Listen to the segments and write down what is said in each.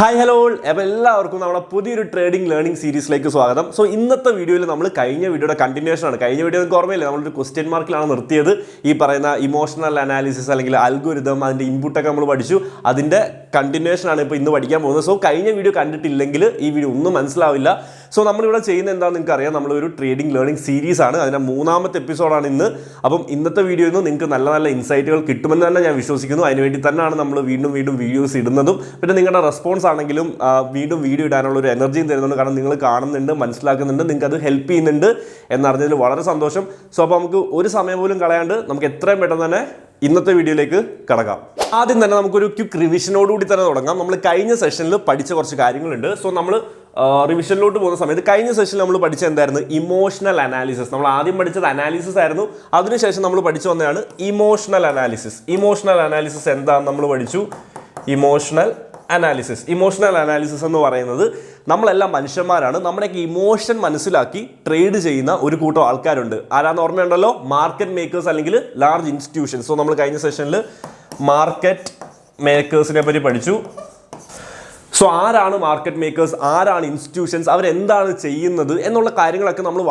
Hi hello അപ്പോൾ എല്ലാവർക്കും നമ്മുടെ പുതിയൊരു ട്രേഡിംഗ് ലേണിംഗ് സീരീസിലേക്ക് സ്വാഗതം. സോ ഇന്നത്തെ വീഡിയോയിൽ നമ്മൾ കഴിഞ്ഞ വീഡിയോയുടെ കണ്ടിന്യൂഷൻ ആണ്. കഴിഞ്ഞ വീഡിയോ നിങ്ങൾക്ക് ഓർമ്മയില്ല, നമ്മളൊരു ക്വസ്റ്റ്യൻ മാർക്കിലാണ് നിർത്തിയത്. ഈ പറയുന്ന ഇമോഷണൽ അനാലിസിസ് അല്ലെങ്കിൽ അൽഗോരിതം, അതിൻ്റെ ഇൻപുട്ടൊക്കെ നമ്മൾ പഠിച്ചു. അതിൻ്റെ കണ്ടിന്യൂഷൻ ആണ് ഇപ്പോൾ ഇന്ന് പഠിക്കാൻ പോകുന്നത്. സോ കഴിഞ്ഞ വീഡിയോ കണ്ടിട്ടില്ലെങ്കിൽ ഈ വീഡിയോ ഒന്നും മനസ്സിലാവില്ല. സോ നമ്മളിവിടെ ചെയ്യുന്നത് എന്താണെന്ന് നിങ്ങൾക്ക് അറിയാം, നമ്മളൊരു ട്രേഡിംഗ് ലേണിംഗ് സീരീസ് ആണ്. അതിൻ്റെ 3ാമത്തെ എപ്പിസോഡാണ് ഇന്ന്. അപ്പം ഇന്നത്തെ വീഡിയോയിൽ നിന്ന് നിങ്ങൾക്ക് നല്ല നല്ല ഇൻസൈറ്റുകൾ കിട്ടുമെന്ന് തന്നെ ഞാൻ വിശ്വസിക്കുന്നു. അതിനുവേണ്ടി തന്നെയാണ് നമ്മൾ വീണ്ടും വീഡിയോസ് ഇടുന്നതും. പിന്നെ നിങ്ങളുടെ റെസ്പോൺസ് ആണെങ്കിലും വീണ്ടും വീഡിയോ ഇടാനുള്ള ഒരു എനർജിയും തരുന്നുണ്ട്. കാരണം നിങ്ങൾ കാണുന്നുണ്ട്, മനസ്സിലാക്കുന്നുണ്ട്, നിങ്ങൾക്ക് അത് ഹെൽപ്പ് ചെയ്യുന്നുണ്ട് എന്നറിഞ്ഞതിൽ വളരെ സന്തോഷം. സോ അപ്പോൾ നമുക്ക് ഒരു സമയം പോലും കളയാണ്ട് നമുക്ക് എത്രയും പെട്ടെന്ന് തന്നെ ഇന്നത്തെ വീഡിയോയിലേക്ക് കടക്കാം. ആദ്യം തന്നെ നമുക്കൊരു ക്വിക്ക് റിവിഷനോടുകൂടി തന്നെ തുടങ്ങാം. നമ്മൾ കഴിഞ്ഞ സെഷനിൽ പഠിച്ച കുറച്ച് കാര്യങ്ങളുണ്ട്. സോ നമ്മൾ റിവിഷനിലോട്ട് പോകുന്ന സമയത്ത് കഴിഞ്ഞ സെഷനിൽ നമ്മൾ പഠിച്ചത് എന്തായിരുന്നു? Emotional analysis. നമ്മൾ ആദ്യം പഠിച്ചത് അനാലിസിസ് ആയിരുന്നു. അതിനുശേഷം നമ്മൾ പഠിച്ചു വന്നതാണ് ഇമോഷണൽ അനാലിസിസ്. ഇമോഷണൽ അനാലിസിസ് എന്താണെന്ന് നമ്മൾ പഠിച്ചു. ഇമോഷണൽ അനാലിസിസ് എന്ന് പറയുന്നത് നമ്മളെല്ലാം മനുഷ്യന്മാരാണ്. നമ്മുടെയൊക്കെ ഇമോഷൻ മനസ്സിലാക്കി ട്രേഡ് ചെയ്യുന്ന ഒരു കൂട്ടം ആൾക്കാരുണ്ട്. ആരാന്ന് ഓർമ്മയുണ്ടല്ലോ? മാർക്കറ്റ് മേക്കേഴ്സ് അല്ലെങ്കിൽ ലാർജ് ഇൻസ്റ്റിറ്റ്യൂഷൻസ്. സോ നമ്മൾ കഴിഞ്ഞ സെഷനിൽ മാർക്കറ്റ് മേക്കേഴ്സിനെ പറ്റി പഠിച്ചു. സോ ആരാണ് മാർക്കറ്റ് മേക്കേഴ്സ്, ആരാണ് ഇൻസ്റ്റിറ്റ്യൂഷൻസ്, അവരെന്താണ് ചെയ്യുന്നത് എന്നുള്ള കാര്യങ്ങളൊക്കെ നമ്മൾ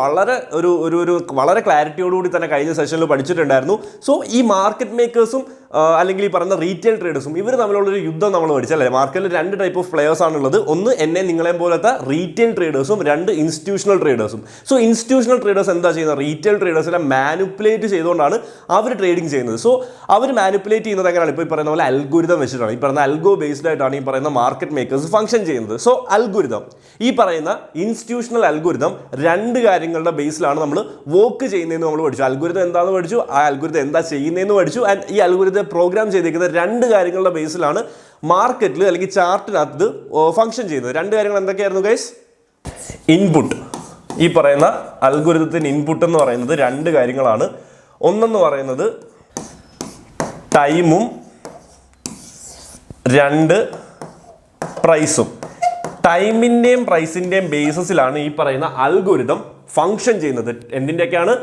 വളരെ ക്ലാരിറ്റിയോടുകൂടി തന്നെ കഴിഞ്ഞ സെഷനിൽ പഠിച്ചിട്ടുണ്ടായിരുന്നു. സോ ഈ മാർക്കറ്റ് മേക്കേഴ്സും അല്ലെങ്കിൽ ഈ പറയുന്ന റീറ്റെയിൽ ട്രേഡേഴ്സും ഇവർ തമ്മിലുള്ളൊരു യുദ്ധം നമ്മൾ പഠിച്ചല്ലേ. മാർക്കറ്റിൽ 2 ടൈപ്പ് ഓഫ് പ്ലെയേഴ്സ് ആണുള്ളത്. ഒന്ന് നിങ്ങളെയും പോലത്തെ റീറ്റെയിൽ ട്രേഡേഴ്സും, 2 ഇൻസ്റ്റിറ്റ്യൂഷണൽ ട്രേഡേഴ്സും. സോ ഇൻസ്റ്റിറ്റ്യൂഷണൽ ട്രേഡേഴ്സ് എന്താ ചെയ്യുന്നത്? റീറ്റെയിൽ ട്രേഡേഴ്സിനെ മാനിപ്പുലേറ്റ് ചെയ്തുകൊണ്ടാണ് അവർ ട്രേഡിംഗ് ചെയ്യുന്നത്. സോ അവർ മാനിപ്പുലേറ്റ് ചെയ്യുന്നത് എങ്ങനെയാണ്? ഇപ്പോൾ ഈ പറയുന്ന പോലെ അൽഗോരിതം വെച്ചിട്ടാണ്. ഈ പറയുന്ന അൽഗോ ബേസ്ഡ് ആയിട്ടാണ് ഈ പറയുന്ന മാർക്കറ്റ് മേക്കേഴ്സ് ഫംഗ്ഷൻ ചെയ്യുന്നത്. സോ അൽഗോരിതം, ഈ പറയുന്ന ഇൻസ്റ്റിറ്റ്യൂഷണൽ അൽഗോരിതം 2 കാര്യങ്ങളുടെ ബേസിലാണ് നമ്മൾ വർക്ക് ചെയ്യുന്നതെന്ന് നമ്മൾ പഠിച്ചു. അൽഗോരിതം എന്താണെന്ന് പഠിച്ചു, ആ അൽഗോരിതം എന്താ ചെയ്യുന്നതെന്ന് പഠിച്ചു. ആൻഡ് ഈ അൽഗോരിതം പ്രോഗ്രാം ചെയ്തിരിക്കുന്ന 2 കാര്യങ്ങളുടെ ബേസിലാണ് മാർക്കറ്റിൽ അല്ലെങ്കിൽ ചാർട്ടിനകത്ത് ഫംഗ്ഷൻ ചെയ്യുന്നത്. 2 കാര്യങ്ങൾ എന്തൊക്കെയായിരുന്നു ഗൈസ്? ഇൻപുട്ട്. ഈ പറയുന്ന അൽഗോരിതത്തിന് ഇൻപുട്ട് എന്ന് പറയുന്നത് 2 കാര്യങ്ങളാണ്. ഒന്നെന്ന് പറയുന്നത് ടൈമും, 2 പ്രൈസും. ടൈമിൻ്റെയും പ്രൈസിൻ്റെയും ബേസിസിലാണ് ഈ പറയുന്ന അൽഗോരിതം ഫംഗ്ഷൻ ചെയ്യുന്നത്. എന്തിൻ്റെയൊക്കെയാണ്?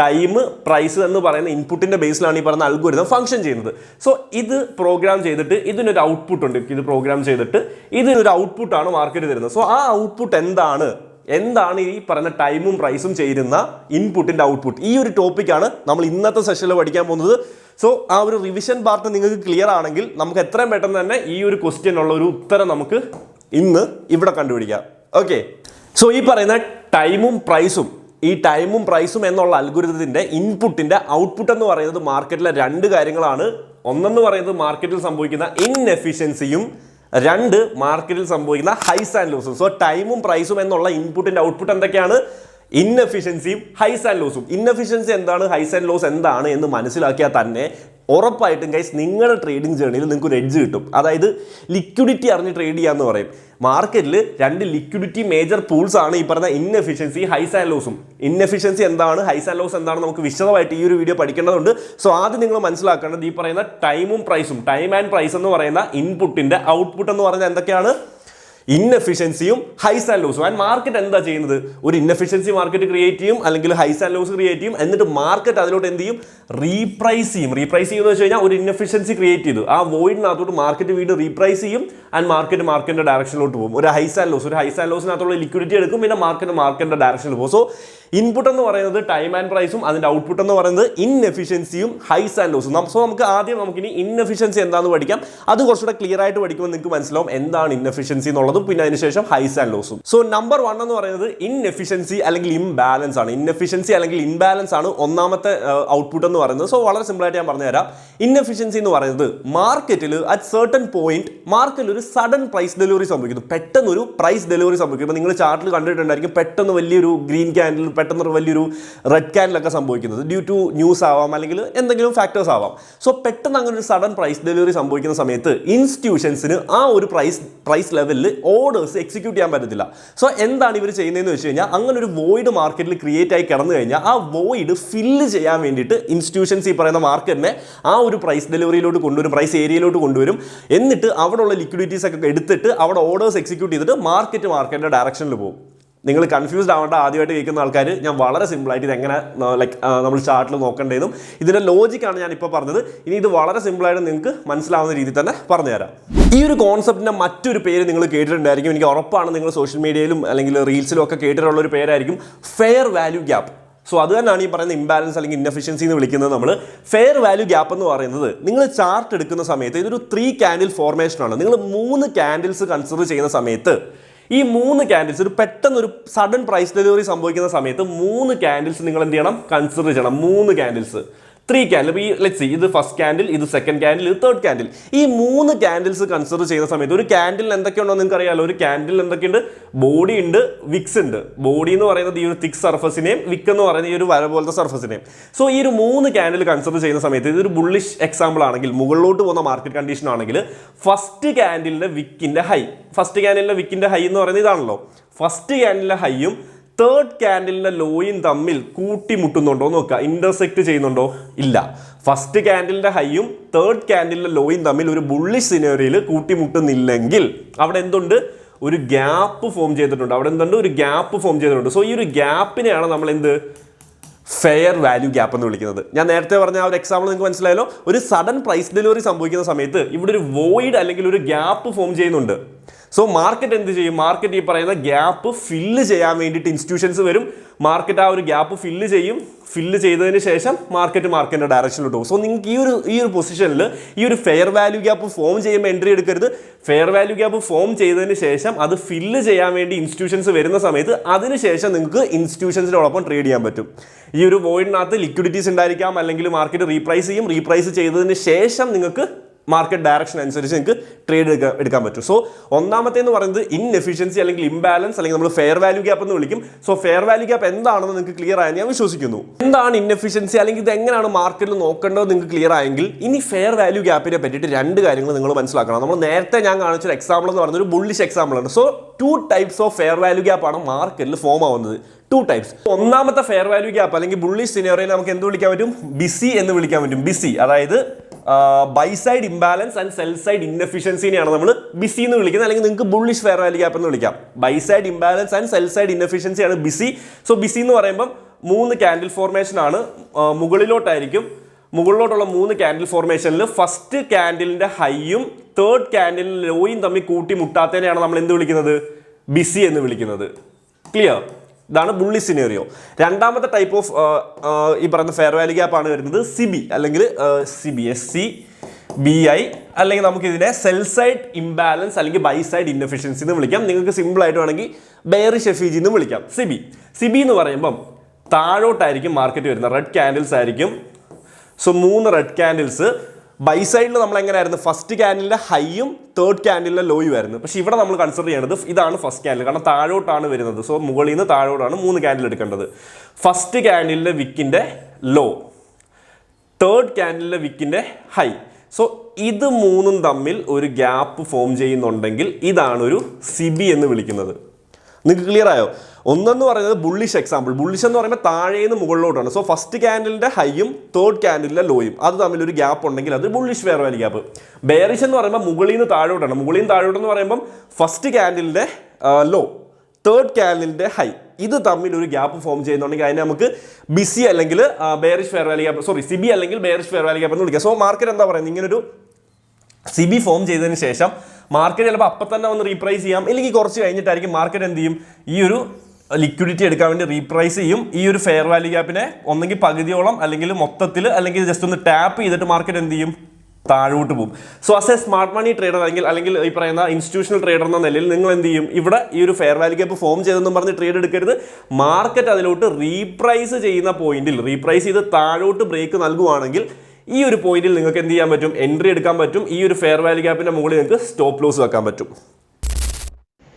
ടൈം, പ്രൈസ് എന്ന് പറയുന്ന ഇൻപുട്ടിൻ്റെ ബേസിലാണ് ഈ പറയുന്ന അൽഗോരിതം ഫംഗ്ഷൻ ചെയ്യുന്നത്. സോ ഇത് പ്രോഗ്രാം ചെയ്തിട്ട് ഇതിനൊരു ഔട്ട്പുട്ട് ഉണ്ട്. ഇത് പ്രോഗ്രാം ചെയ്തിട്ട് ഇതിനൊരു ഔട്ട്പുട്ടാണ് മാർക്കറ്റ് തരുന്നത്. സോ ആ ഔട്ട്പുട്ട് എന്താണ് ഈ പറയുന്ന ടൈമും പ്രൈസും ചേരുന്ന ഇൻപുട്ടിൻ്റെ ഔട്ട്പുട്ട്? ഈ ഒരു ടോപ്പിക്കാണ് നമ്മൾ ഇന്നത്തെ സെഷനിൽ പഠിക്കാൻ പോകുന്നത്. സോ ആ ഒരു റിവിഷൻ പാർട്ട് നിങ്ങൾക്ക് ക്ലിയർ ആണെങ്കിൽ നമുക്ക് എത്രയും പെട്ടെന്ന് തന്നെ ഈ ഒരു ക്വസ്റ്റ്യനുള്ള ഒരു ഉത്തരം നമുക്ക് ഇന്ന് ഇവിടെ കണ്ടുപിടിക്കാം. ഓക്കെ, സോ ഈ പറയുന്ന ടൈമും പ്രൈസും എന്നുള്ള അൽഗോരിതത്തിൻ്റെ ഇൻപുട്ടിൻ്റെ ഔട്ട്പുട്ട് എന്ന് പറയുന്നത് മാർക്കറ്റിലെ 2 കാര്യങ്ങളാണ്. ഒന്നെന്ന് പറയുന്നത് മാർക്കറ്റിൽ സംഭവിക്കുന്ന ഇൻഎഫിഷ്യൻസിയും, 2 മാർക്കറ്റിൽ സംഭവിക്കുന്ന ഹൈസ് ആൻഡ് ലോസും. സോ ടൈമും പ്രൈസും എന്നുള്ള ഇൻപുട്ടിൻ്റെ ഔട്ട്പുട്ട് എന്തൊക്കെയാണ്? ഇൻഎഫിഷ്യൻസിയും ഹൈസ് ആൻഡ് ലോസും. ഇൻഎഫിഷ്യൻസി എന്താണ്, ഹൈസ് ആൻഡ് ലോസ് എന്താണ് എന്ന് മനസ്സിലാക്കിയാൽ തന്നെ ഉറപ്പായിട്ടും ഗൈസ് നിങ്ങളുടെ ട്രേഡിംഗ് ജേർണിയിൽ നിങ്ങൾക്ക് ഒരു എഡ്ജ് കിട്ടും. അതായത് ലിക്വിഡിറ്റി അറിഞ്ഞ് ട്രേഡ് ചെയ്യാന്ന് പറയും. മാർക്കറ്റിൽ 2 ലിക്വിഡിറ്റി മേജർ പൂൾസ് ആണ് ഈ പറഞ്ഞ ഇൻഎഫിഷ്യൻസി, ഹൈസ് ആൻഡ് ലോസും. ഇൻഎഫിഷ്യൻസി എന്താണ്, ഹൈസ് ആൻഡ് ലോസ് എന്താണ് നമുക്ക് വിശദമായിട്ട് ഈ ഒരു വീഡിയോ പഠിക്കേണ്ടതുണ്ട്. സോ ആദ്യം നിങ്ങൾ മനസ്സിലാക്കേണ്ടത് ഈ പറയുന്ന ടൈമും പ്രൈസും, ടൈം ആൻഡ് പ്രൈസ് എന്ന് പറയുന്ന ഇൻപുട്ടിൻ്റെ ഔട്ട്പുട്ട് എന്ന് പറഞ്ഞാൽ എന്തൊക്കെയാണ്? ഇൻഎഫിഷ്യൻസിയും ഹൈസ് ആൻഡ് ലോസും. ആൻഡ് മാർക്കറ്റ് എന്താ ചെയ്യുന്നത്? ഒരു ഇൻഎഫിഷ്യൻസി മാർക്കറ്റ് ക്രിയേറ്റ് ചെയ്യും, അല്ലെങ്കിൽ ഹൈസ് ആൻഡ് ലോസ് ക്രിയേറ്റ് ചെയ്യും. എന്നിട്ട് മാർക്കറ്റ് അതിലോട്ട് എന്ത് ചെയ്യും? റീപ്രൈസ് ചെയ്യും എന്ന് വെച്ച് കഴിഞ്ഞാൽ ഒരു ഇൻഎഫിഷ്യൻസി ക്രിയേറ്റ് ചെയ്തു, ആ വോയിഡിനകത്തോട്ട് മാർക്കറ്റ് വീണ്ടും റീപ്രൈസ് ചെയ്യും. ആൻഡ് മാർക്കറ്റിന്റെ ഡയറക്ഷനിലോട്ട് പോകും. ഒരു ഹൈസ് ആൻഡ് ലോസിനകത്തുള്ള ലിക്വിഡിറ്റി എടുക്കും, പിന്നെ മാർക്കറ്റിന്റെ ഡയറക്ഷനിൽ പോകും. സോ ഇൻപുട്ട് എന്ന് പറയുന്നത് ടൈം ആൻഡ് പ്രൈസും, അതിൻ്റെ ഔട്ട്പുട്ട് എന്ന് പറയുന്നത് ഇൻഎഫിഷ്യൻസിയും ഹൈസ് ആൻഡ് ലോസും. സോ നമുക്കിനി ഇൻഎഫിഷ്യൻസി എന്താണെന്ന് പഠിക്കാം. അത് കുറച്ചുകൂടെ ക്ലിയർ ആയിട്ട് പഠിക്കുമ്പോൾ നിങ്ങൾക്ക് മനസ്സിലാവും എന്താണ് ഇൻഎഫിഷ്യൻസി എന്നുള്ളതും, പിന്നെ അതിനുശേഷം ഹൈസ് ആൻഡ് ലോസും. സോ നമ്പർ 1 എന്ന് പറയുന്നത് ഇൻഎഫിഷ്യൻസി അല്ലെങ്കിൽ ഇംബാലൻസ് ആണ്. ഇൻഎഫിഷ്യൻസി അല്ലെങ്കിൽ ഇംബാലൻസ് ആണ് ഒന്നാമത്തെ ഔട്ട്പുട്ട് എന്ന് പറയുന്നത്. സോ വളരെ സിമ്പിൾ ആയിട്ട് ഞാൻ പറഞ്ഞുതരാം. ഇൻഎഫിഷ്യൻസി എന്ന് പറയുന്നത് മാർക്കറ്റിൽ അറ്റ് സർട്ടൺ പോയിന്റ് മാർക്കറ്റിൽ ഒരു സഡൻ പ്രൈസ് ഡെലിവറി സംഭവിക്കുന്നു. പെട്ടെന്നൊരു പ്രൈസ് ഡെലിവറി സംഭവിക്കും. നിങ്ങൾ ചാർട്ടിൽ കണ്ടിട്ടുണ്ടായിരിക്കും, പെട്ടെന്ന് വലിയൊരു ഗ്രീൻ ക്യാൻഡിൽ, പെട്ടെന്ന് വലിയൊരു റെഡ് ക്യാൻഡിലൊക്കെ സംഭവിക്കുന്നത് ഡ്യൂ ടു ന്യൂസ് ആവാം, അല്ലെങ്കിൽ എന്തെങ്കിലും ഫാക്ടേഴ്സ് ആവാം. സോ പെട്ടെന്ന് അങ്ങനെ ഒരു സഡൻ പ്രൈസ് ഡെലിവറി സംഭവിക്കുന്ന സമയത്ത് ഇൻസ്റ്റിറ്റ്യൂഷൻസിന് ആ ഒരു പ്രൈസ് ലെവലിൽ ഓർഡേഴ്സ് എക്സിക്യൂട്ട് ചെയ്യാൻ പറ്റത്തില്ല. സോ എന്താണ് ഇവർ ചെയ്യുന്നതെന്ന് വെച്ച് കഴിഞ്ഞാൽ, അങ്ങനെ ഒരു വോയിഡ് മാർക്കറ്റിൽ ക്രിയേറ്റ് ആയി കിടന്നു കഴിഞ്ഞാൽ ആ വോയിഡ് ഫില്ല് ചെയ്യാൻ വേണ്ടിയിട്ട് ഇൻസ്റ്റിറ്റ്യൂഷൻസ് ഈ പറയുന്ന മാർക്കറ്റിനെ ആ ഒരു പ്രൈസ് ഡെലിവറിയിലോട്ട് കൊണ്ടുവരും, പ്രൈസ് ഏരിയയിലോട്ട് കൊണ്ടുവരും. എന്നിട്ട് അവിടെയുള്ള ലിക്വിഡിറ്റീസ് ഒക്കെ എടുത്തിട്ട് അവിടെ ഓർഡേഴ്സ് എക്സിക്യൂട്ട് ചെയ്തിട്ട് മാർക്കറ്റിന്റെ ഡയറക്ഷനിൽ പോകും. നിങ്ങൾ കൺഫ്യൂസ്ഡ് ആവേണ്ട. ആദ്യമായിട്ട് കേൾക്കുന്ന ആൾക്കാർ ഞാൻ വളരെ സിമ്പിളായിട്ട് ഇതെങ്ങനെ നമ്മൾ ചാർട്ടിൽ നോക്കേണ്ടതും ഇതിൻ്റെ ലോജിക്കാണ് ഞാൻ ഇപ്പോൾ പറഞ്ഞത്. ഇനി ഇത് വളരെ സിമ്പിളായിട്ട് നിങ്ങൾക്ക് മനസ്സിലാവുന്ന രീതിയിൽ തന്നെ പറഞ്ഞുതരാം. ഈ ഒരു കോൺസെപ്റ്റിൻ്റെ മറ്റൊരു പേര് നിങ്ങൾ കേട്ടിട്ടുണ്ടായിരിക്കും, എനിക്ക് ഉറപ്പാണ്. നിങ്ങൾ സോഷ്യൽ മീഡിയയിലും അല്ലെങ്കിൽ റീൽസിലും ഒക്കെ കേട്ടിട്ടുള്ള ഒരു പേരായിരിക്കും ഫെയർ വാല്യൂ ഗ്യാപ്പ്. സോ അത് തന്നെയാണ് ഈ പറയുന്ന ഇംബാലൻസ് അല്ലെങ്കിൽ ഇൻഎഫിഷ്യൻസി എന്ന് വിളിക്കുന്നത്. നമ്മൾ ഫെയർ വാല്യൂ ഗ്യാപ്പ് എന്ന് പറയുന്നത്, നിങ്ങൾ ചാർട്ട് എടുക്കുന്ന സമയത്ത് ഇതൊരു 3 ക്യാൻഡിൽ ഫോർമേഷനാണ്. നിങ്ങൾ 3 ക്യാൻഡിൽസ് കൺസിഡർ ചെയ്യുന്ന സമയത്ത് ഈ 3 ക്യാൻഡിൽസ് ഒരു പെട്ടെന്നൊരു സഡൻ പ്രൈസ് ഡെലിവറി സംഭവിക്കുന്ന സമയത്ത് 3 ക്യാൻഡിൽസ് നിങ്ങൾ എന്ത് ചെയ്യണം? കൺസിഡർ ചെയ്യണം. 3 ക്യാൻഡിൽസ്, 3 ക്യാൻഡിൽ. ഈ ലെറ്റ്സ് സീ, ഇത് ഫസ്റ്റ് ക്യാൻഡിൽ, ഇത് സെക്കൻഡ് ക്യാൻഡിൽ, ഇത് തേർഡ് ക്യാൻഡിൽ. ഈ 3 ക്യാൻഡിൽസ് കൺസിഡർ ചെയ്യുന്ന സമയത്ത് ഒരു ക്യാൻഡിൽ എന്തൊക്കെയുണ്ടോ നിങ്ങൾക്ക് അറിയാമല്ലോ. ഒരു ക്യാൻഡിൽ എന്തൊക്കെയുണ്ട്? ബോഡി ഉണ്ട്, വിക്സ് ഉണ്ട്. ബോഡി എന്ന് പറയുന്നത് ഈ ഒരു തിക്ക് സർഫസിനെയും വിക്ക് എന്ന് പറയുന്നത് ഈ ഒരു വര പോലത്തെ സർഫസിനെയും. സോ ഈ ഒരു 3 ക്യാൻഡിൽ കൺസിഡർ ചെയ്യുന്ന സമയത്ത് ഇതൊരു ബുള്ളിഷ് എക്സാമ്പിൾ ആണെങ്കിൽ, മുകളിലോട്ട് പോകുന്ന മാർക്കറ്റ് കണ്ടീഷൻ ആണെങ്കിൽ, ഫസ്റ്റ് ക്യാൻഡിലിന്റെ വിക്കിന്റെ ഹൈ, ഫസ്റ്റ് ക്യാൻഡിലിന്റെ വിക്കിന്റെ ഹൈ എന്ന് പറയുന്നത് ഇതാണല്ലോ. ഫസ്റ്റ് ക്യാൻഡിലിന്റെ ഹൈയും തേർഡ് ക്യാൻഡിലിന്റെ ലോയും തമ്മിൽ കൂട്ടിമുട്ടുന്നുണ്ടോ നോക്കുക. ഇന്റർസെക്ട് ചെയ്യുന്നുണ്ടോ? ഇല്ല. ഫസ്റ്റ് ക്യാൻഡിലിന്റെ ഹൈയും തേർഡ് ക്യാൻഡിലിന്റെ ലോയും തമ്മിൽ ഒരു ബുള്ളിഷ് സിനേറിയോയിൽ കൂട്ടിമുട്ടുന്നില്ലെങ്കിൽ അവിടെ എന്തുണ്ട്? ഒരു ഗ്യാപ്പ് ഫോം ചെയ്തിട്ടുണ്ട്. അവിടെ എന്തുണ്ട്? ഒരു ഗ്യാപ്പ് ഫോം ചെയ്തിട്ടുണ്ട്. സോ ഈ ഒരു ഗ്യാപ്പിനെയാണ് നമ്മൾ എന്ത്? ഫെയർ വാല്യൂ ഗ്യാപ്പ് എന്ന് വിളിക്കുന്നത്. ഞാൻ നേരത്തെ പറഞ്ഞ ആ ഒരു എക്സാമ്പിൾ നിങ്ങൾക്ക് മനസ്സിലായല്ലോ. ഒരു സഡൻ പ്രൈസ് ഡെലിവറി സംഭവിക്കുന്ന സമയത്ത് ഇവിടെ ഒരു വോയിഡ് അല്ലെങ്കിൽ ഒരു ഗ്യാപ്പ് ഫോം ചെയ്യുന്നുണ്ട്. സോ മാർക്കറ്റ് എന്ത് ചെയ്യും? മാർക്കറ്റ് ഈ പറയുന്ന ഗ്യാപ്പ് ഫില്ല് ചെയ്യാൻ വേണ്ടിയിട്ട് ഇൻസ്റ്റിറ്റ്യൂഷൻസ് വരും. മാർക്കറ്റ് ആ ഒരു ഗ്യാപ്പ് ഫില്ല് ചെയ്യും. ഫില്ല് ചെയ്തതിന് ശേഷം മാർക്കറ്റിന്റെ ഡയറക്ഷനിലോട്ട് പോകും. സോ നിങ്ങൾക്ക് ഈ ഒരു പൊസിഷനിൽ ഈ ഒരു ഫെയർ വാല്യൂ ഗ്യാപ്പ് ഫോം ചെയ്യുമ്പോൾ എൻട്രി എടുക്കരുത്. ഫെയർ വാല്യൂ ഗ്യാപ്പ് ഫോം ചെയ്തതിന് ശേഷം അത് ഫില്ല് ചെയ്യാൻ വേണ്ടി ഇൻസ്റ്റിറ്റ്യൂഷൻസ് വരുന്ന സമയത്ത് അതിനുശേഷം നിങ്ങൾക്ക് ഇൻസ്റ്റിറ്റ്യൂഷൻസിനോടൊപ്പം ട്രേഡ് ചെയ്യാൻ പറ്റും. ഈ ഒരു വോയിഡിനകത്ത് ലിക്വിഡിറ്റീസ് ഉണ്ടായിരിക്കാം, അല്ലെങ്കിൽ മാർക്കറ്റ് റീപ്രൈസ് ചെയ്യും. റീപ്രൈസ് ചെയ്തതിന് ശേഷം നിങ്ങൾക്ക് മാർക്കറ്റ് ഡയറക്ഷൻ അനുസരിച്ച് നിങ്ങൾക്ക് ട്രേഡ് എടുക്കാൻ പറ്റും. സോ ഒന്നാമത്തേന്ന് പറയുന്നത് ഇൻഎഫിഷ്യൻസി അല്ലെങ്കിൽ ഇംബാലൻസ്, അല്ലെങ്കിൽ നമ്മൾ ഫെയർ വാല്യൂ ഗ്യാപ്പ് എന്ന് വിളിക്കും. സോ ഫെയർ വാല്യൂ ഗ്യാപ്പ് എന്താണെന്ന് നിങ്ങൾക്ക് ക്ലിയർ ആയെന്ന് ഞാൻ വിശ്വസിക്കുന്നു. എന്താണ് ഇൻഎഫിഷ്യൻസി അല്ലെങ്കിൽ ഇത് എങ്ങനെയാണ് മാർക്കറ്റിൽ നോക്കേണ്ടത് നിങ്ങൾക്ക് ക്ലിയർ ആയെങ്കിൽ ഇനി ഫെയർ വാല്യൂ ഗ്യാപ്പിനെ പറ്റിയിട്ട് 2 കാര്യങ്ങൾ നിങ്ങൾ മനസ്സിലാക്കണം. നമ്മൾ നേരത്തെ ഞാൻ കാണിച്ചൊരു എക്സാമ്പിൾ എന്ന് പറയുന്നത് ഒരു ബുള്ളിഷ് എക്സാമ്പിൾ ആണ്. So 2 types of fair value gap ആണ് മാർക്കറ്റിൽ ഫോം ആവുന്നത്. 2 ടൈപ്സ്. ഒന്നാമത്തെ ഫെയർ വാല്യൂ ഗ്യാപ്പ് അല്ലെങ്കിൽ ബുള്ളിഷ് സിനേറിയോയെ നമുക്ക് എന്ത് വിളിക്കാൻ പറ്റും? ബിസി എന്ന് വിളിക്കാൻ പറ്റും. ബിസി അതായത് buy side imbalance and sell side ഇൻഎഫിഷ്യൻസിനെയാണ് നമ്മൾ ബിസി എന്ന് വിളിക്കുന്നത്, അല്ലെങ്കിൽ നിങ്ങൾക്ക് ബുള്ളിഷ് ഫെയർ വാല്യൂ ഗ്യാപ്പ് എന്ന് വിളിക്കാം. Buy side imbalance and sell side ഇൻഎഫിഷ്യൻസിയാണ് ബിസി. സോ ബിസി എന്ന് പറയുമ്പം 3 ക്യാൻഡിൽ ഫോർമേഷൻ ആണ്. മുകളിലോട്ടായിരിക്കും. മുകളിലോട്ടുള്ള 3 ക്യാൻഡിൽ ഫോർമേഷനിൽ ഫസ്റ്റ് ക്യാൻഡിലിന്റെ ഹൈയും തേർഡ് ക്യാൻഡിലിന്റെ ലോയും തമ്മിൽ കൂട്ടിമുട്ടാത്തതിനെയാണ് നമ്മൾ എന്ത് വിളിക്കുന്നത്? ബിസി എന്ന് വിളിക്കുന്നത്. ക്ലിയർ? ഇതാണ് ബുള്ളി സിനേറിയോ. രണ്ടാമത്തെ ടൈപ്പ് ഓഫ് ഈ പറയുന്ന ഫെയർ വാല്യൂ ഗ്യാപ്പ് ആണ് വരുന്നത് സിബി, അല്ലെങ്കിൽ SCBI, അല്ലെങ്കിൽ നമുക്ക് ഇതിനെ സെൽ സൈഡ് ഇംബാലൻസ് അല്ലെങ്കിൽ ബൈ സൈഡ് ഇൻഎഫിഷ്യൻസി എന്ന് വിളിക്കാം. നിങ്ങൾക്ക് സിമ്പിൾ ആയിട്ട് വേണമെങ്കിൽ ബെയറിഷ് എഫിജി എന്ന് വിളിക്കാം. സിബി എന്ന് പറയുമ്പം താഴോട്ടായിരിക്കും മാർക്കറ്റ് വരുന്നത്. റെഡ് ക്യാൻഡിൽസ് ആയിരിക്കും. So 3 red candles. ബൈ സൈഡിൽ നമ്മൾ എങ്ങനെയായിരുന്നു? ഫസ്റ്റ് ക്യാൻഡിലിന്റെ ഹൈയും തേർഡ് ക്യാൻഡിലിന്റെ ലോയും ആയിരുന്നു. പക്ഷെ ഇവിടെ നമ്മൾ കൺസിഡർ ചെയ്യേണ്ടത് ഇതാണ് ഫസ്റ്റ് ക്യാൻഡിൽ, കാരണം താഴോട്ടാണ് വരുന്നത്. സോ മുകളിൽ നിന്ന് താഴോട്ടാണ് 3 ക്യാൻഡിൽ എടുക്കേണ്ടത്. ഫസ്റ്റ് ക്യാൻഡിലിന്റെ വിക്കിന്റെ ലോ, തേർഡ് ക്യാൻഡിലിന്റെ വിക്കിന്റെ ഹൈ. സോ ഇത് 3ഉം തമ്മിൽ ഒരു ഗ്യാപ്പ് ഫോം ചെയ്യുന്നുണ്ടെങ്കിൽ ഇതാണ് ഒരു സിബി എന്ന് വിളിക്കുന്നത്. നിങ്ങൾക്ക് ക്ലിയർ ആയോ? ഒന്നെന്ന് പറയുന്നത് ബുള്ളിഷ് എക്സാമ്പിൾ. ബുള്ളിഷ് എന്ന് പറയുമ്പോൾ താഴേന്ന് മുകളിലോട്ടാണ്. സോ ഫസ്റ്റ് ക്യാൻഡിലിന്റെ ഹൈയും തേർഡ് ക്യാൻഡിലിന്റെ ലോയും അത് തമ്മിൽ ഒരു ഗ്യാപ്പ് ഉണ്ടെങ്കിൽ അത് bullish fair value gap. Bearish എന്ന് പറയുമ്പോൾ മുകളിൽ നിന്ന് താഴോട്ടാണ്. മുകളിൽ നിന്ന് താഴോട്ടെന്ന് പറയുമ്പം ഫസ്റ്റ് ക്യാൻഡിലിന്റെ ലോ, തേർഡ് ക്യാൻഡിലിന്റെ ഹൈ, ഇത് തമ്മിൽ ഒരു ഗ്യാപ്പ് ഫോം ചെയ്യുന്നുണ്ടെങ്കിൽ അതിനെ നമുക്ക് ബിസി അല്ലെങ്കിൽ bearish fair value gap, SIBI അല്ലെങ്കിൽ ബെയറിഷ് ഫെയർ വാല്യൂ ഗ്യാപ്പ് എന്ന് വിളിക്കാം. സോ മാർക്കറ്റ് എന്താ പറയുന്നത്? ഇങ്ങനൊരു സിബി ഫോം ചെയ്തതിന് ശേഷം മാർക്കറ്റ് ചിലപ്പോൾ അപ്പം തന്നെ ഒന്ന് റീപ്രൈസ് ചെയ്യാം, അല്ലെങ്കിൽ കുറച്ച് കഴിഞ്ഞിട്ടായിരിക്കും മാർക്കറ്റ് എന്ത് ചെയ്യും? ഈ ഒരു ലിക്വിഡിറ്റി എടുക്കാൻ വേണ്ടി റീപ്രൈസ് ചെയ്യും. ഈ ഒരു ഫെയർ വാല്യൂ ഗ്യാപ്പിനെ ഒന്നെങ്കിൽ പകുതിയോളം അല്ലെങ്കിൽ മൊത്തത്തിൽ അല്ലെങ്കിൽ ജസ്റ്റ് ഒന്ന് ടാപ്പ് ചെയ്തിട്ട് മാർക്കറ്റ് എന്ത് ചെയ്യും? താഴോട്ട് പോകും. So as a smart money trader അല്ലെങ്കിൽ ഈ പറയുന്ന ഇൻസ്റ്റിറ്റ്യൂഷണൽ ട്രേഡർ എന്ന നിലയിൽ നിങ്ങൾ എന്ത് ചെയ്യും? ഇവിടെ ഈ ഒരു ഫെയർ വാല്യൂ ഗ്യാപ്പ് ഫോം ചെയ്തെന്നും പറഞ്ഞ് ട്രേഡ് എടുക്കരുത്. മാർക്കറ്റ് അതിലോട്ട് റീപ്രൈസ് ചെയ്യുന്ന പോയിന്റിൽ റീപ്രൈസ് ചെയ്ത് താഴോട്ട് ബ്രേക്ക് നൽകുവാണെങ്കിൽ ഈ ഒരു പോയിന്റിൽ നിങ്ങൾക്ക് എന്ത് ചെയ്യാൻ പറ്റും? എൻട്രി എടുക്കാൻ പറ്റും. ഈ ഒരു ഫെയർ വാല്യൂ ഗ്യാപ്പിന്റെ മുകളിൽ നിങ്ങൾക്ക് സ്റ്റോപ്പ് ലോസ് വെക്കാൻ പറ്റും.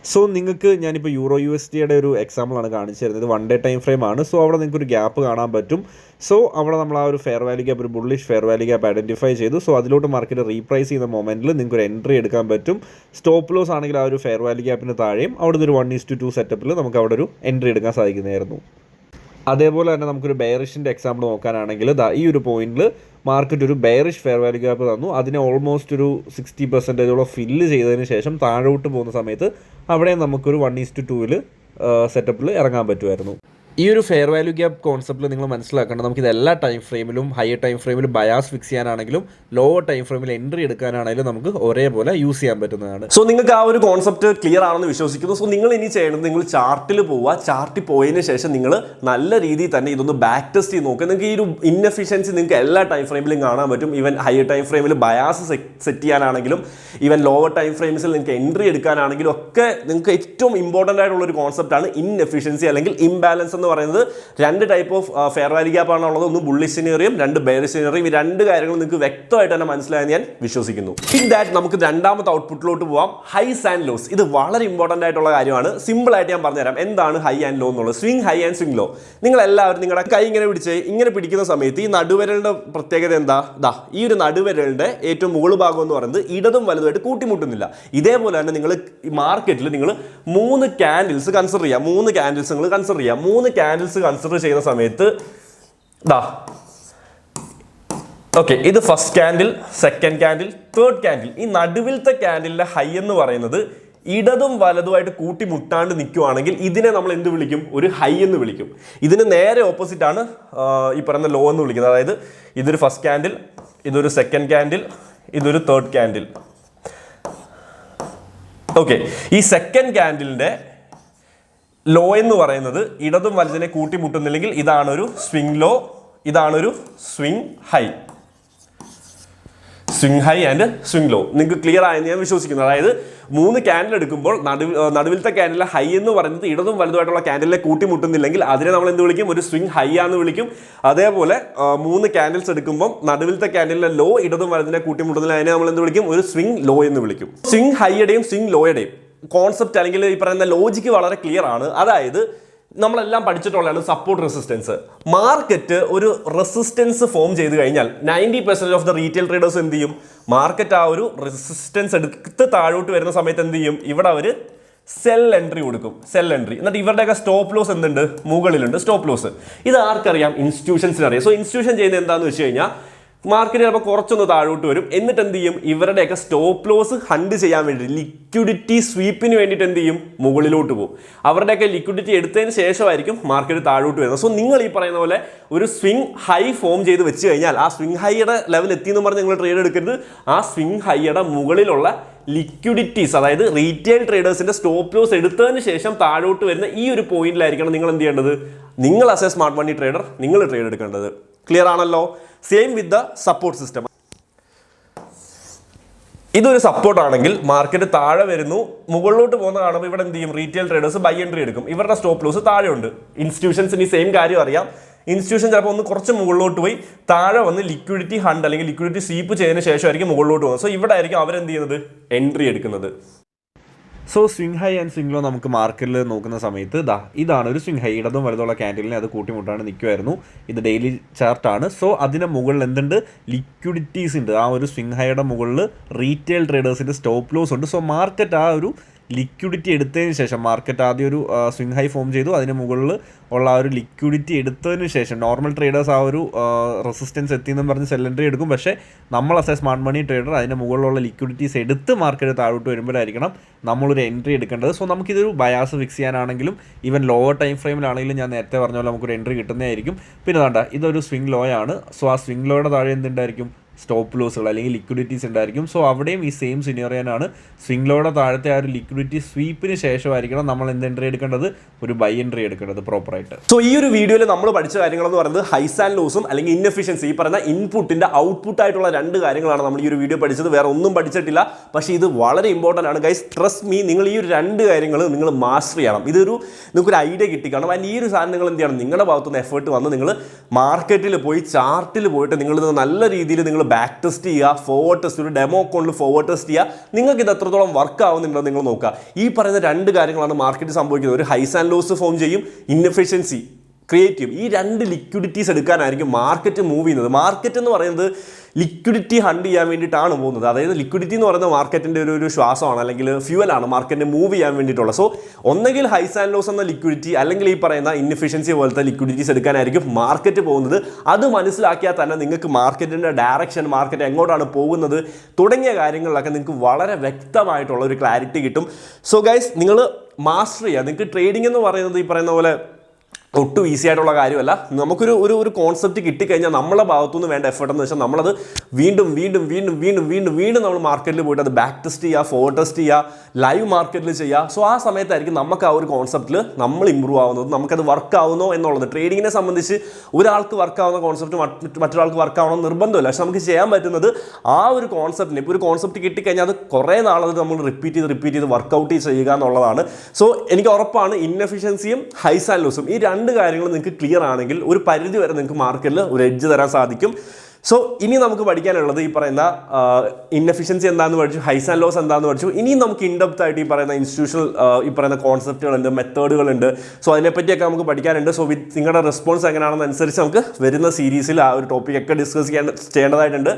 സോ നിങ്ങൾക്ക് ഞാനിപ്പോൾ യൂറോ USDയുടെ ഒരു എക്സാമ്പിളാണ് കാണിച്ചു തരുന്നത്. 1 ഡേ ടൈം ഫ്രെയിം ആണ്. സോ അവിടെ നിങ്ങൾക്ക് ഒരു ഗ്യാപ്പ് കാണാൻ പറ്റും. സോ അവിടെ നമ്മൾ ആ ഒരു ഫെയർ വാല്യൂ ഗ്യാപ്പ്, ഒരു bullish fair value gap identify ചെയ്തു. സോ അതിലോട്ട് മാർക്കറ്റ് റീപ്രൈസ് ചെയ്യുന്ന മൊമെന്റിൽ നിങ്ങൾക്ക് ഒരു എൻട്രി എടുക്കാൻ പറ്റും. സ്റ്റോപ്പ് ലോസ് ആണെങ്കിൽ ആ ഒരു ഫെയർ വാല്യൂ ഗ്യാപ്പിന് താഴെയും അവിടെ ഒരു 1:2 സെറ്റപ്പിൽ നമുക്ക് അവിടെ ഒരു എൻട്രി എടുക്കാൻ സാധിക്കുന്നതായിരുന്നു. അതേപോലെ തന്നെ നമുക്കൊരു ബെയറിഷിൻ്റെ എക്സാമ്പിൾ നോക്കാനാണെങ്കിൽ ഈ ഒരു പോയിന്റിൽ മാർക്കറ്റ് ഒരു ബെയറിഷ് ഫെയർ വാല്യൂ ഗ്യാപ്പ് തന്നു. അതിനെ ഓൾമോസ്റ്റ് ഒരു 60% ഫില്ല് ചെയ്തതിന് ശേഷം താഴോട്ട് പോകുന്ന സമയത്ത് അവിടെ നമുക്കൊരു 1:2 സെറ്റപ്പിൽ ഇറങ്ങാൻ പറ്റുമായിരുന്നു. ഈ ഒരു ഫെയർ വാല്യൂ ഗ്യാപ്പ് കോൺസെപ്റ്റിൽ നിങ്ങൾ മനസ്സിലാക്കേണ്ടത് നമുക്ക് ഇത് എല്ലാ ടൈം ഫ്രെയിമിലും ഹയർ ടൈം ഫ്രെയിമിൽ ബയാസ് ഫിക്സ് ചെയ്യാനാണെങ്കിലും ലോവർ ടൈം ഫ്രെയിമിൽ എൻട്രി എടുക്കാനാണെങ്കിലും നമുക്ക് ഒരേപോലെ യൂസ് ചെയ്യാൻ പറ്റുന്നതാണ്. സോ നിങ്ങൾക്ക് ആ ഒരു കോൺസെപ്റ്റ് ക്ലിയർ ആണെന്ന് വിശ്വസിക്കുന്നു. സോ നിങ്ങൾ ഇനി ചെയ്യേണ്ടത് നിങ്ങൾ ചാർട്ടിൽ പോവുക. ചാർട്ടിൽ പോയതിന് ശേഷം നിങ്ങൾ നല്ല രീതിയിൽ തന്നെ ഇതൊന്ന് ബാക്ക് ടെസ്റ്റ് ചെയ്ത് നോക്കുക. നിങ്ങൾക്ക് ഈ ഒരു ഇൻഎഫിഷ്യൻസി നിങ്ങൾക്ക് എല്ലാ ടൈം ഫ്രെയിമിലും കാണാൻ പറ്റും. ഈവൻ ഹയർ ടൈം ഫ്രെയിമിൽ ബയാസ് സെറ്റ് ചെയ്യാനാണെങ്കിലും ഈവൻ ലോവർ ടൈം ഫ്രെയിംസിൽ നിങ്ങൾക്ക് എൻട്രി എടുക്കാനാണെങ്കിലും ഒക്കെ നിങ്ങൾക്ക് ഏറ്റവും ഇമ്പോർട്ടൻ്റ് ആയിട്ടുള്ള ഒരു കോൺസെപ്റ്റാണ് ഇൻഎഫിഷ്യൻസി അല്ലെങ്കിൽ ഇംബാലൻസ് എന്ന് പറയുന്നത്. രണ്ട് type of fair value gap ആണുള്ളത്. ഒന്ന് ബുള്ളിഷ് സിനേറിയം, രണ്ട് ബെയറിഷ് സിനേറിയം. ഈ രണ്ട് കാര്യങ്ങൾ നിങ്ങൾക്ക് വ്യക്തമായിട്ട് തന്നെ മനസ്സിലായെന്ന് ഞാൻ വിശ്വസിക്കുന്നു. ഇൻ ദാറ്റ് നമുക്ക് രണ്ടാമത്തെ ഔട്ട്പുട്ടിലോട്ട് പോവാം. Highs and lows. ഇത് വളരെ ഇമ്പോർട്ടൻ്റ് ആയിട്ടുള്ള കാര്യമാണ്. സിമ്പിൾ ആയിട്ട് ഞാൻ പറഞ്ഞുതരാം എന്താണ് ഹൈ ആൻഡ് ലോ എന്നുള്ളത്. Swing high and swing low. നിങ്ങൾ എല്ലാവരും നിങ്ങളുടെ കൈ ഇങ്ങനെ പിടിക്കുന്ന സമയത്ത് ഈ നടുവിരലിന്റെ പ്രത്യേകത എന്താ? ഈ ഒരു നടുവിരലിന്റെ ഏറ്റവും മുകൾ ഭാഗം എന്ന് പറയുന്നത് ഇടതും വലതുമായിട്ട് കൂട്ടിമുട്ടുന്നില്ല. ഇതേപോലെ തന്നെ നിങ്ങൾ മാർക്കറ്റിൽ നിങ്ങൾ 3 ക്യാൻഡിൽസ് കൺസിഡർ ചെയ്യുക. 3 ക്യാൻഡിൽസ് നിങ്ങൾ കൺസിഡർ ചെയ്യുക. 3 ക്യാൻഡിൽസ് കൺസിഡർ ചെയ്യുന്ന സമയത്ത് ഓക്കെ, ഇത് first candle, second candle, third candle. ഈ നടുവിലത്തെ ക്യാൻഡിലിന്റെ ഹൈ എന്ന് പറയുന്നത് ഇടതും വലതുമായിട്ട് കൂട്ടിമുട്ടാണ്ട് നിൽക്കുവാണെങ്കിൽ ഇതിനെ നമ്മൾ എന്ത് വിളിക്കും? ഒരു ഹൈ എന്ന് വിളിക്കും. ഇതിന് നേരെ ഓപ്പോസിറ്റ് ആണ് ഈ പറയുന്ന ലോ എന്ന് വിളിക്കുന്നത്. അതായത് ഇതൊരു ഫസ്റ്റ് ക്യാൻഡിൽ, ഇതൊരു സെക്കൻഡ് ക്യാൻഡിൽ, ഇതൊരു തേർഡ് ക്യാൻഡിൽ. ഓക്കെ, ഈ സെക്കൻഡ് ക്യാൻഡിലിന്റെ ലോ എന്ന് പറയുന്നത് ഇടതും വലതിനെ കൂട്ടിമുട്ടുന്നില്ലെങ്കിൽ ഇതാണൊരു സ്വിംഗ് ലോ, ഇതാണൊരു swing high. Swing high and swing low നിങ്ങൾക്ക് ക്ലിയർ ആയെന്ന് ഞാൻ വിശ്വസിക്കുന്നു. അതായത് 3 ക്യാൻഡിൽ എടുക്കുമ്പോൾ നടുവിലത്തെ ക്യാൻഡിലെ ഹൈ എന്ന് പറയുന്നത് ഇടതും വലതുമായിട്ടുള്ള ക്യാൻഡിലെ കൂട്ടിമുട്ടുന്നില്ലെങ്കിൽ അതിനെ നമ്മൾ എന്ത് വിളിക്കും? ഒരു സ്വിംഗ് ഹൈ ആണെന്ന് വിളിക്കും. അതേപോലെ 3 ക്യാൻഡിൽസ് എടുക്കുമ്പോൾ നടുവിലത്തെ ക്യാൻഡിലെ ലോ ഇടതും വലതിനെ കൂട്ടിമുട്ടുന്നില്ല, അതിനെ നമ്മൾ എന്ത് വിളിക്കും? ഒരു സ്വിംഗ് ലോ എന്ന് വിളിക്കും. സ്വിംഗ് ഹൈയുടെയും സ്വിംഗ് ലോയുടെയും കോൺസെപ്റ്റ് അല്ലെങ്കിൽ ഈ പറയുന്ന ലോജിക്ക് വളരെ ക്ലിയർ ആണ്. അതായത് നമ്മളെല്ലാം പഠിച്ചിട്ടുള്ളതാണ് സപ്പോർട്ട് റെസിസ്റ്റൻസ്. മാർക്കറ്റ് ഒരു റെസിസ്റ്റൻസ് ഫോം ചെയ്ത് കഴിഞ്ഞാൽ 90% ഓഫ് ദ റീറ്റെയിൽ ട്രേഡേഴ്സ് എന്ത് ചെയ്യും? മാർക്കറ്റ് ആ ഒരു റെസിസ്റ്റൻസ് എടുത്ത് താഴോട്ട് വരുന്ന സമയത്ത് എന്ത് ചെയ്യും? ഇവിടെ അവർ സെൽ എൻട്രി കൊടുക്കും. Cell entry. എന്നിട്ട് ഇവരുടെയൊക്കെ സ്റ്റോപ്പ് ലോസ് എന്തുണ്ട്? മുകളിലുണ്ട് സ്റ്റോപ്പ് ലോസ്. ഇത് ആർക്കറിയാം? ഇൻസ്റ്റിറ്റ്യൂഷൻസിന് അറിയാം. സോ ഇൻസ്റ്റിറ്റ്യൂഷൻ ചെയ്യുന്നത് എന്താണെന്ന് വെച്ച് കഴിഞ്ഞാൽ മാർക്കറ്റ് ചിലപ്പോൾ കുറച്ചൊന്ന് താഴോട്ട് വരും. എന്നിട്ട് എന്ത് ചെയ്യും? ഇവരുടെയൊക്കെ സ്റ്റോപ്പ് ലോസ് ഹണ്ട് ചെയ്യാൻ വേണ്ടി ലിക്വിഡിറ്റി സ്വീപ്പിന് വേണ്ടിയിട്ട് എന്ത് ചെയ്യും? മുകളിലോട്ട് പോകും. അവരുടെയൊക്കെ ലിക്വിഡിറ്റി എടുത്തതിന് ശേഷമായിരിക്കും മാർക്കറ്റ് താഴോട്ട് വരുന്നത്. സോ നിങ്ങൾ ഈ പറയുന്ന പോലെ ഒരു സ്വിംഗ് ഹൈ ഫോം ചെയ്ത് വെച്ച് കഴിഞ്ഞാൽ ആ സ്വിംഗ് ഹൈയുടെ ലെവൽ എത്തിയെന്ന് പറഞ്ഞ് നിങ്ങൾ ട്രേഡ് എടുക്കരുത്. ആ സ്വിംഗ് ഹൈയുടെ മുകളിലുള്ള ലിക്വിഡിറ്റീസ്, അതായത് റീറ്റെയിൽ ട്രേഡേഴ്സിന്റെ സ്റ്റോപ്പ് ലോസ് എടുത്തതിന് ശേഷം താഴോട്ട് വരുന്ന ഈ ഒരു പോയിന്റിലായിരിക്കണം നിങ്ങൾ എന്ത് ചെയ്യേണ്ടത്? നിങ്ങൾ as a smart money trader നിങ്ങൾ ട്രേഡ് എടുക്കേണ്ടത്. ക്ലിയർ ആണല്ലോ? Same with the support system. ഇതൊരു സപ്പോർട്ട് ആണെങ്കിൽ മാർക്കറ്റ് താഴെ വരുന്നു, മുകളിലോട്ട് പോകുന്ന കാണുമ്പോൾ ഇവിടെ എന്ത് ചെയ്യും? റീറ്റെയിൽ ട്രേഡേഴ്സ് ബൈ എൻട്രി എടുക്കും. ഇവരുടെ സ്റ്റോപ്പ് ലോസ് താഴെ ഉണ്ട്. ഇൻസ്റ്റിറ്റ്യൂഷൻസിന് ഈ സെയിം കാര്യം അറിയാം. ഇൻസ്റ്റിറ്റ്യൂഷൻ ചിലപ്പോൾ ഒന്ന് കുറച്ച് മുകളിലോട്ട് പോയി താഴെ വന്ന് ലിക്വിഡിറ്റി ഹണ്ട് അല്ലെങ്കിൽ ലിക്വിഡിറ്റി സ്വീപ്പ് ചെയ്തതിന് ശേഷമായിരിക്കും മുകളിലോട്ട് പോകുന്നത്. സോ ഇവിടെ ആയിരിക്കും അവരെന്ത് ചെയ്യുന്നത്? എൻട്രി എടുക്കുന്നത്. So swing high and swing low നമുക്ക് മാർക്കറ്റിൽ നോക്കുന്ന സമയത്ത് ഇതാണ് ഒരു സ്വിംഗ് ഹൈ. ഇടതും വലതുള്ള ക്യാൻഡിലിനെ അത് കൂട്ടിമുട്ടാണ് നിൽക്കുമായിരുന്നു. ഇത് ഡെയിലി ചാർട്ടാണ്. സോ അതിൻ്റെ മുകളിൽ എന്തുണ്ട്? ലിക്വിഡിറ്റീസ് ഉണ്ട്. ആ ഒരു സ്വിംഗ് ഹൈയുടെ മുകളിൽ റീറ്റെയിൽ ട്രേഡേഴ്സിൻ്റെ സ്റ്റോപ്പ് ലോസ് ഉണ്ട്. സോ മാർക്കറ്റ് ആ ഒരു ലിക്വിഡിറ്റി എടുത്തതിന് ശേഷം മാർക്കറ്റ് ആദ്യം ഒരു സ്വിംഗ് ഹൈ ഫോം ചെയ്തു. അതിന് മുകളിൽ ഉള്ള ആ ഒരു ലിക്വിഡിറ്റി എടുത്തതിന് ശേഷം നോർമൽ ട്രേഡേഴ്സ് ആ ഒരു റെസിസ്റ്റൻസ് എത്തിയെന്ന് പറഞ്ഞ് സെൽ എൻട്രി എടുക്കും. പക്ഷേ നമ്മൾ as a smart money trader അതിൻ്റെ മുകളിലുള്ള ലിക്വിഡിറ്റീസ് എടുത്ത് മാർക്കറ്റ് താഴോട്ട് വരുമ്പോഴായിരിക്കണം നമ്മളൊരു എൻട്രി എടുക്കേണ്ടത്. സോ നമുക്കിതൊരു ബയാസ് ഫിക്സ് ചെയ്യാനാണെങ്കിലും ഈവൻ ലോവർ ടൈം ഫ്രെയിമിലാണെങ്കിലും ഞാൻ നേരത്തെ പറഞ്ഞ പോലെ നമുക്കൊരു എൻട്രി കിട്ടുന്നതായിരിക്കും. പിന്നെ വേണ്ട, ഇതൊരു സ്വിംഗ് ലോ ആണ്. സോ ആ സ്വിംഗ് ലോയുടെ താഴെ എന്തുണ്ടായിരിക്കും? സ്റ്റോപ്പ് ലോസുകൾ അല്ലെങ്കിൽ ലിക്വിഡിറ്റീസ് ഉണ്ടായിരിക്കും. സോ അവിടെയും ഈ സെയിം സിനേറിയോനാണ്. സ്വിംഗ് ലോയുടെ താഴത്തെ ആ ഒരു ലിക്വിഡിറ്റി സ്വീപ്പിന് ശേഷമായിരിക്കണം നമ്മൾ എന്ത് എൻട്രി എടുക്കേണ്ടത്? ഒരു ബൈ എൻട്രി എടുക്കേണ്ടത് പ്രോപ്പറായിട്ട്. സോ ഈ ഒരു വീഡിയോയിൽ നമ്മൾ പഠിച്ച കാര്യങ്ങളെന്ന് പറയുന്നത് ഹൈസ് ആൻഡ് ലോസും അല്ലെങ്കിൽ ഇൻഎഫിഷ്യൻസി, ഈ പറയുന്ന ഇൻപുട്ടിന്റെ ഔട്ട്പുട്ട് ആയിട്ടുള്ള 2 കാര്യങ്ങളാണ് നമ്മൾ ഈ ഒരു വീഡിയോ പഠിച്ചത്. വേറെ ഒന്നും പഠിച്ചിട്ടില്ല. പക്ഷേ ഇത് വളരെ ഇമ്പോർട്ടൻ്റ് ആണ് ഗൈസ്. ട്രസ്റ്റ് മീ, നിങ്ങൾ ഈ ഒരു 2 കാര്യങ്ങൾ നിങ്ങൾ മാസ്റ്റർ ചെയ്യണം. നിങ്ങൾക്കൊരു ഐഡിയ കിട്ടിക്കണം. ആൻഡ് ഈ ഒരു സാധനം നിങ്ങൾ എന്ത് ചെയ്യണം? നിങ്ങളുടെ ഭാഗത്തുനിന്ന് എഫേർട്ട് വന്ന് നിങ്ങൾ മാർക്കറ്റിൽ പോയി ചാർട്ടിൽ പോയിട്ട് നിങ്ങൾ നല്ല രീതിയിൽ നിങ്ങൾ ബാക്ക് ടെസ്റ്റ് ചെയ്യുക, ഫോർവേഡ് ടെസ്റ്റ്, ഒരു ഡെമോ അക്കൗണ്ടിൽ ഫോർവേഡ് ടെസ്റ്റ് ചെയ്യുക. നിങ്ങൾക്ക് ഇത് എത്രത്തോളം വർക്ക് ആവുന്നുണ്ടോ നിങ്ങൾ നോക്കുക. ഈ പറയുന്ന 2 കാര്യങ്ങളാണ് മാർക്കറ്റിൽ സംഭവിക്കുന്നത്. ഒരു ഹൈസ് ആൻഡ് ലോസ് ഫോം ചെയ്യും, ഇൻഎഫിഷ്യൻസി ക്രിയേറ്റീവ്, ഈ രണ്ട് ലിക്വിഡിറ്റീസ് എടുക്കാനായിരിക്കും മാർക്കറ്റ് മൂവ് ചെയ്യുന്നത്. മാർക്കറ്റ് എന്ന് പറയുന്നത് ലിക്വിഡിറ്റി ഹണ്ട് ചെയ്യാൻ വേണ്ടിയിട്ടാണ് പോകുന്നത്. അതായത് ലിക്വിഡിറ്റി എന്ന് പറയുന്നത് മാർക്കറ്റിൻ്റെ ഒരു ശ്വാസമാണ്, അല്ലെങ്കിൽ ഫ്യൂവലാണ് മാർക്കറ്റിനെ മൂവ് ചെയ്യാൻ വേണ്ടിയിട്ടുള്ളത്. സോ ഒന്നെങ്കിൽ ഹൈസ് ആൻഡ് ലോസ് എന്ന ലിക്വിഡിറ്റി, അല്ലെങ്കിൽ ഈ പറയുന്ന ഇൻഎഫിഷ്യൻസി പോലത്തെ ലിക്വിഡിറ്റീസ് എടുക്കാനായിരിക്കും മാർക്കറ്റ് പോകുന്നത്. അത് മനസ്സിലാക്കിയാൽ തന്നെ നിങ്ങൾക്ക് മാർക്കറ്റിൻ്റെ ഡയറക്ഷൻ, മാർക്കറ്റ് എങ്ങോട്ടാണ് പോകുന്നത് തുടങ്ങിയ കാര്യങ്ങളിലൊക്കെ നിങ്ങൾക്ക് വളരെ വ്യക്തമായിട്ടുള്ള ഒരു ക്ലാരിറ്റി കിട്ടും. സോ ഗൈസ്, നിങ്ങൾ മാസ്റ്റർ ചെയ്യുക. നിങ്ങൾക്ക് ട്രേഡിംഗ് എന്ന് പറയുന്നത് ഈ പറയുന്ന പോലെ ഒട്ടും ഈസി ആയിട്ടുള്ള കാര്യമല്ല. നമുക്കൊരു ഒരു കോൺസെപ്റ്റ് കിട്ടിക്കഴിഞ്ഞാൽ നമ്മളെ ഭാഗത്തുനിന്ന് വേണ്ട എഫേർട്ട് എന്ന് വെച്ചാൽ നമ്മളത് വീണ്ടും വീണ്ടും വീണ്ടും വീണ്ടും വീണ്ടും വീണ്ടും നമ്മൾ മാർക്കറ്റിൽ പോയിട്ട് അത് ബാക്ക് ടെസ്റ്റ് ചെയ്യുക, ഫോർവേഡ് ടെസ്റ്റ് ചെയ്യുക, ലൈവ് മാർക്കറ്റിൽ ചെയ്യുക. സോ ആ സമയത്തായിരിക്കും നമുക്ക് ആ ഒരു കോൺസെപ്റ്റിൽ നമ്മൾ ഇമ്പ്രൂവ് ആവുന്നത്, നമുക്കത് വർക്ക് ആവുന്നോ എന്നുള്ളത്. ട്രേഡിങ്ങിനെ സംബന്ധിച്ച് ഒരാൾക്ക് വർക്ക് ആവുന്ന കോൺസെപ്റ്റ് മറ്റൊരാൾക്ക് വർക്ക് ആവണം നിർബന്ധമില്ല. പക്ഷെ നമുക്ക് ചെയ്യാൻ പറ്റുന്നത് ആ ഒരു കോൺസെപ്റ്റിന്, ഇപ്പോൾ ഒരു കോൺസെപ്റ്റ് കിട്ടിക്കഴിഞ്ഞാൽ അത് കുറേ നാളത് നമ്മൾ റിപ്പീറ്റ് ചെയ്ത് വർക്കൗട്ട് ചെയ്യുക എന്നുള്ളതാണ്. സോ എനിക്ക് ഉറപ്പാണ് ഇൻഎഫിഷ്യൻസിയും ഹൈസ് ആൻഡ് ലോസും, ഈ രണ്ട് കാര്യങ്ങൾ നിങ്ങൾക്ക് ക്ലിയർ ആണെങ്കിൽ ഒരു പരിധി വരെ നിങ്ങൾക്ക് മാർക്കറ്റിൽ ഒരു എഡ്ജ് തരാൻ സാധിക്കും. സോ ഇനി നമുക്ക് പഠിക്കാനുള്ളത് ഈ പറയുന്ന ഇൻഎഫിഷ്യൻസി എന്താണെന്ന് പഠിച്ചു, ഹൈസ് ആൻഡ് ലോസ് എന്താണെന്ന് പഠിച്ചു. ഇനിയും നമുക്ക് ഇൻഡെപ്ത് ആയിട്ട് ഈ പറയുന്ന ഇൻസ്റ്റിറ്റ്യൂഷണൽ ഈ പറയുന്ന കോൺസെപ്റ്റുകളുണ്ട്, മെത്തേഡുകളുണ്ട്. സോ അതിനെപ്പറ്റിയൊക്കെ നമുക്ക് പഠിക്കാനുണ്ട്. സോ നിങ്ങളുടെ റെസ്പോൺസ് എങ്ങനെയാണെന്ന് അനുസരിച്ച് നമുക്ക് വരുന്ന സീരീസിൽ ആ ഒരു ടോപ്പിക്കൊക്കെ ഡിസ്കസ് ചെയ്യേണ്ടതായിട്ടുണ്ട്.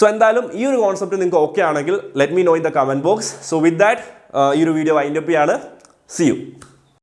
സോ എന്തായാലും ഈ ഒരു കോൺസെപ്റ്റ് നിങ്ങൾക്ക് ഓക്കെ ആണെങ്കിൽ let me know in the comment box. So with that ഈ ഒരു വീഡിയോ വൈൻഡ് അപ്പ് ചെയ്യാണ്. See U.